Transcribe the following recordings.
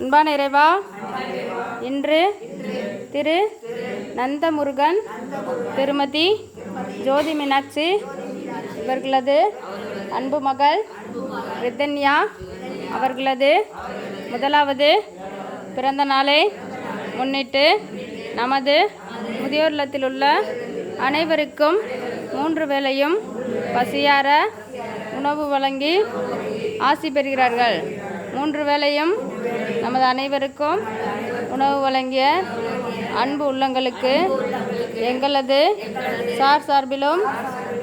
அன்பான இறைவா, இன்று திரு நந்தமுருகன், திருமதி ஜோதி மீனாட்சி இவர்களது அன்பு மகள் ரிதன்யா அவர்களது முதலாவது பிறந்த நாளை முன்னிட்டு நமது முதியோர் இல்லத்தில் உள்ள அனைவருக்கும் 3 வேளையும் பசியார உணவு வழங்கி ஆசி பெறுகிறார்கள். 3 வேளையும் நமது அனைவருக்கும் உணவு வழங்கிய அன்பு உள்ளங்களுக்கு எங்களது சார்பிலும்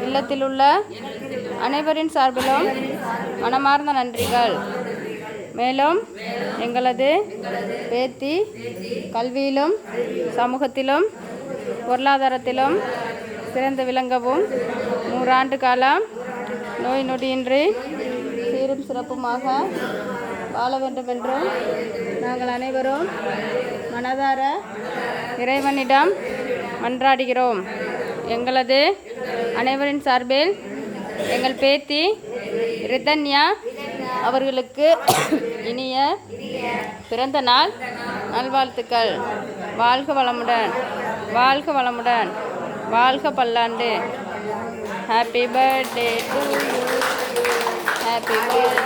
இல்லத்தில் உள்ள அனைவரின் சார்பிலும் மனமார்ந்த நன்றிகள். மேலும் எங்களது பேத்தி கல்வியிலும் சமூகத்திலும் பொருளாதாரத்திலும் சிறந்து விளங்கவும் 100 ஆண்டு காலம் நோய் நொடியின்றி சீரும் சிறப்புமாக வாழ வேண்டுமென்றும் நாங்கள் அனைவரும் மனதார இறைவனிடம் மன்றாடுகிறோம். எங்களது அனைவரின் சார்பில் எங்கள் பேத்தி ரிதன்யா அவர்களுக்கு இனிய பிறந்த நாள் நல்வாழ்த்துக்கள். வாழ்க வளமுடன், வாழ்க வளமுடன், வாழ்க பல்லாண்டு. Happy birthday to you, happy birthday.